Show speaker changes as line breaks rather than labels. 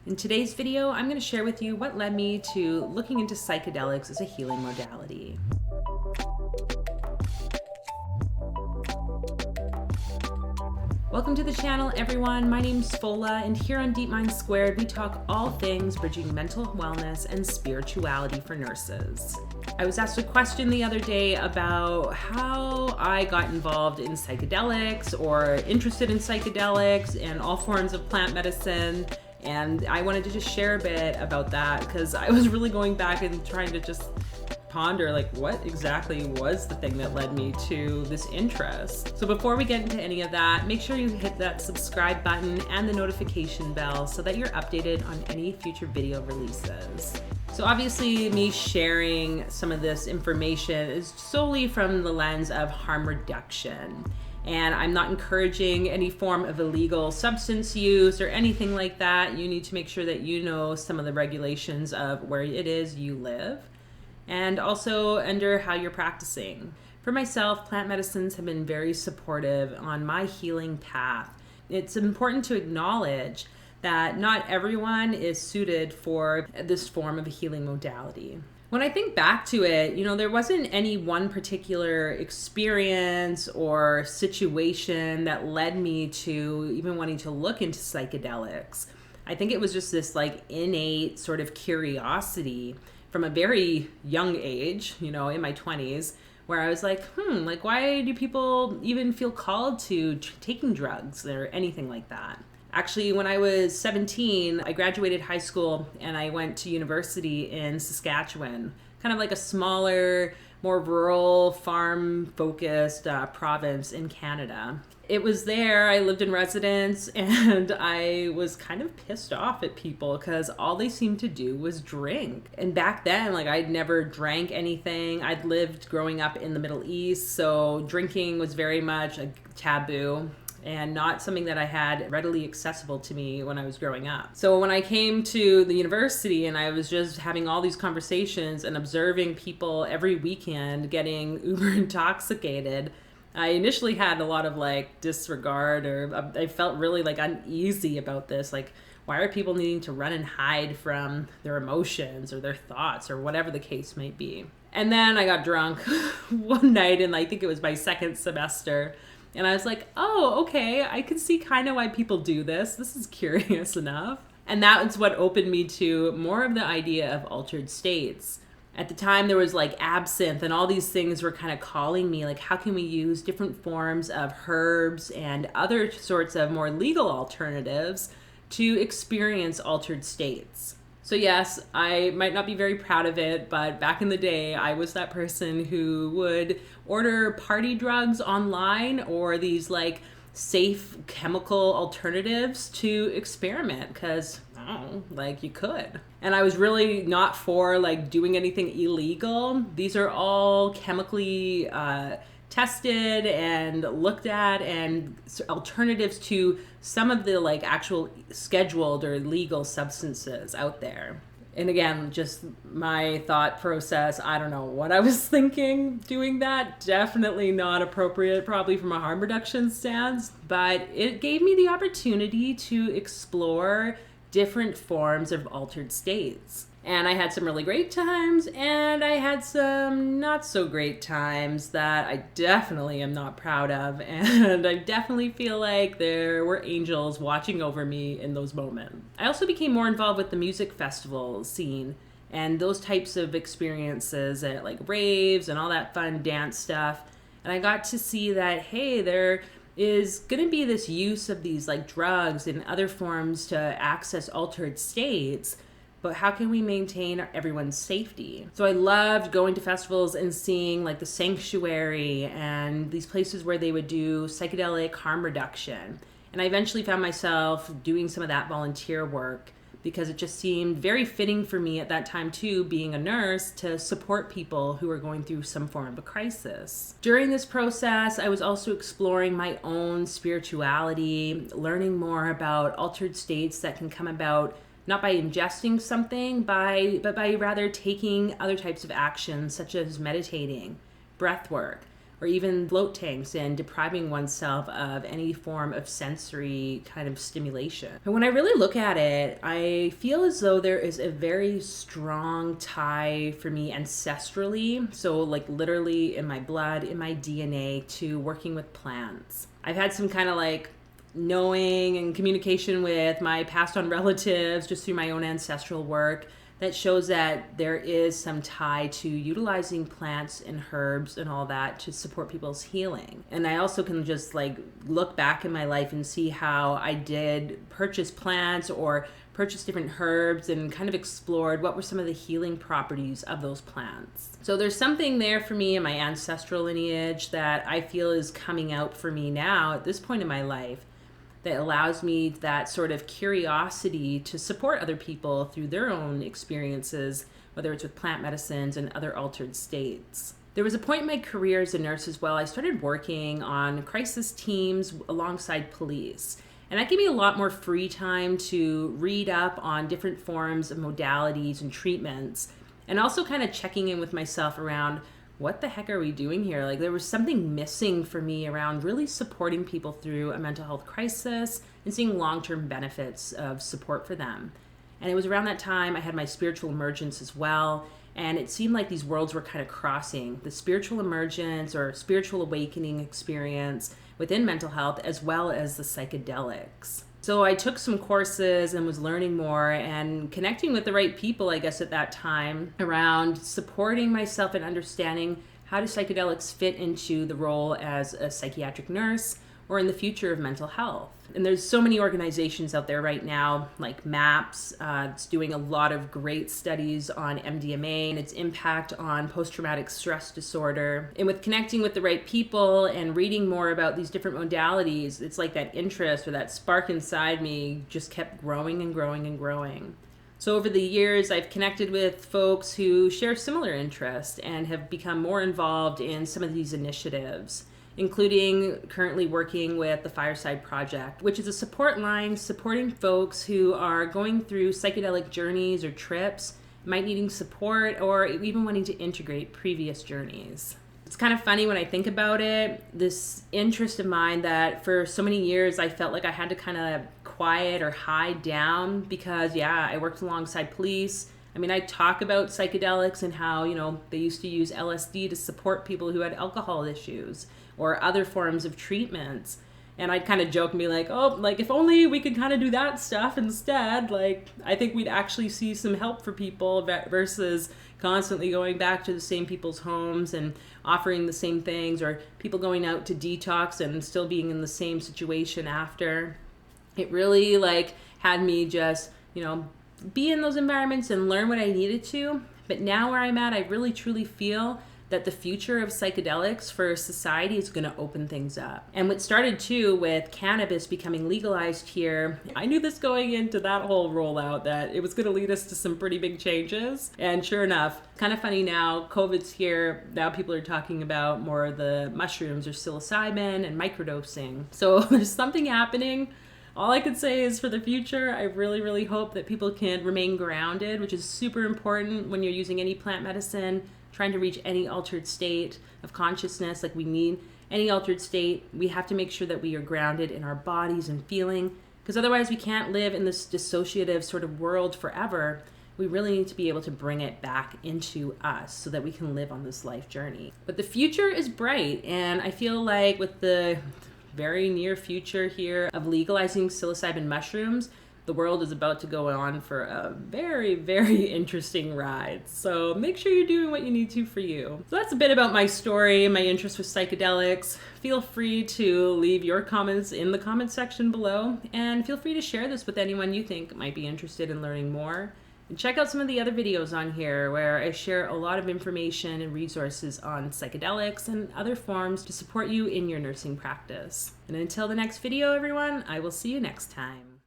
In today's video, I'm going to share with you what led me to looking into psychedelics as a healing modality. Welcome to the channel, everyone. My name's Fola, and here on Deep Mind Squared, we talk all things bridging mental wellness and spirituality for nurses. I was asked a question the other day about how I got involved in psychedelics or interested in psychedelics and all forms of plant medicine. And I wanted to just share a bit about that because I was really going back and trying to just ponder like what exactly was the thing that led me to this interest. So before we get into any of that, make sure you hit that subscribe button and the notification bell so that you're updated on any future video releases. So obviously me sharing some of this information is solely from the lens of harm reduction. And I'm not encouraging any form of illegal substance use or anything like that. You need to make sure that you know some of the regulations of where it is you live and also under how you're practicing. For myself, plant medicines have been very supportive on my healing path. It's important to acknowledge that not everyone is suited for this form of a healing modality. When I think back to it, there wasn't any one particular experience or situation that led me to even wanting to look into psychedelics. I think it was just this innate sort of curiosity from a very young age, in my 20s, where I was why do people even feel called to taking drugs or anything like that? Actually, when I was 17, I graduated high school and I went to university in Saskatchewan, kind of like a smaller, more rural, farm-focused province in Canada. It was there, I lived in residence, and I was kind of pissed off at people because all they seemed to do was drink. And back then, I'd never drank anything. I'd lived growing up in the Middle East, so drinking was very much a taboo and not something that I had readily accessible to me when I was growing up. So when I came to the university and I was just having all these conversations and observing people every weekend getting uber intoxicated, I initially had a lot of disregard, or I felt really uneasy about this. Why are people needing to run and hide from their emotions or their thoughts or whatever the case might be? And then I got drunk one night, and I think it was my second semester. And I was like, oh, okay, I can see kind of why people do this. This is curious enough. And that's what opened me to more of the idea of altered states. At the time, there was absinthe and all these things were kind of calling me, how can we use different forms of herbs and other sorts of more legal alternatives to experience altered states? So yes, I might not be very proud of it, but back in the day, I was that person who would order party drugs online or these safe chemical alternatives to experiment because, you could. And I was really not for doing anything illegal. These are all chemically tested and looked at and alternatives to some of the actual scheduled or legal substances out there. And again, just my thought process, I don't know what I was thinking doing that. Definitely not appropriate, probably from a harm reduction stance, but it gave me the opportunity to explore different forms of altered states. And I had some really great times, and I had some not so great times that I definitely am not proud of. And I definitely feel like there were angels watching over me in those moments. I also became more involved with the music festival scene and those types of experiences at raves and all that fun dance stuff. And I got to see that, hey, there is going to be this use of these drugs and other forms to access altered states. But how can we maintain everyone's safety? So I loved going to festivals and seeing the Sanctuary and these places where they would do psychedelic harm reduction. And I eventually found myself doing some of that volunteer work because it just seemed very fitting for me at that time too, being a nurse, to support people who were going through some form of a crisis. During this process, I was also exploring my own spirituality, learning more about altered states that can come about not by ingesting something, but by rather taking other types of actions such as meditating, breath work, or even float tanks and depriving oneself of any form of sensory kind of stimulation. And when I really look at it, I feel as though there is a very strong tie for me ancestrally, so like literally in my blood, in my DNA, to working with plants. I've had some kind of like knowing and communication with my passed on relatives just through my own ancestral work that shows that there is some tie to utilizing plants and herbs and all that to support people's healing. And I also can just like look back in my life and see how I did purchase plants or purchase different herbs and kind of explored what were some of the healing properties of those plants. So there's something there for me in my ancestral lineage that I feel is coming out for me now at this point in my life, that allows me that sort of curiosity to support other people through their own experiences, whether it's with plant medicines and other altered states. There was a point in my career as a nurse as well, I started working on crisis teams alongside police. And that gave me a lot more free time to read up on different forms of modalities and treatments, and also kind of checking in with myself around what the heck are we doing here? Like there was something missing for me around really supporting people through a mental health crisis and seeing long-term benefits of support for them. And it was around that time I had my spiritual emergence as well. And it seemed like these worlds were kind of crossing, the spiritual emergence or spiritual awakening experience within mental health, as well as the psychedelics. So I took some courses and was learning more and connecting with the right people, I guess, at that time around supporting myself and understanding how do psychedelics fit into the role as a psychiatric nurse or in the future of mental health. And there's so many organizations out there right now, like MAPS, it's doing a lot of great studies on MDMA and its impact on post-traumatic stress disorder. And with connecting with the right people and reading more about these different modalities, it's like that interest or that spark inside me just kept growing and growing and growing. So over the years, I've connected with folks who share similar interests and have become more involved in some of these initiatives, including currently working with the Fireside Project, which is a support line supporting folks who are going through psychedelic journeys or trips, might needing support, or even wanting to integrate previous journeys. It's kind of funny when I think about it, this interest of mine that for so many years I felt like I had to kind of quiet or hide down because, I worked alongside police. I mean, I talk about psychedelics and how, they used to use LSD to support people who had alcohol issues or other forms of treatments. And I'd kind of joke and be like, if only we could kind of do that stuff instead, I think we'd actually see some help for people versus constantly going back to the same people's homes and offering the same things, or people going out to detox and still being in the same situation after. It really had me just, be in those environments and learn what I needed to. But now where I'm at, I really truly feel that the future of psychedelics for society is going to open things up. And what started too with cannabis becoming legalized here, I knew this going into that whole rollout that it was going to lead us to some pretty big changes. And sure enough, kind of funny now, COVID's here. Now people are talking about more of the mushrooms or psilocybin and microdosing. So there's something happening. All I could say is for the future, I really, really hope that people can remain grounded, which is super important when you're using any plant medicine, trying to reach any altered state of consciousness. We need any altered state. We have to make sure that we are grounded in our bodies and feeling, because otherwise we can't live in this dissociative sort of world forever. We really need to be able to bring it back into us so that we can live on this life journey. But the future is bright, and I feel like with the very near future here of legalizing psilocybin mushrooms, the world is about to go on for a very, very interesting ride. So make sure you're doing what you need to for you. So that's a bit about my story and my interest with psychedelics. Feel free to leave your comments in the comment section below, and feel free to share this with anyone you think might be interested in learning more. And check out some of the other videos on here where I share a lot of information and resources on psychedelics and other forms to support you in your nursing practice. And until the next video, everyone, I will see you next time.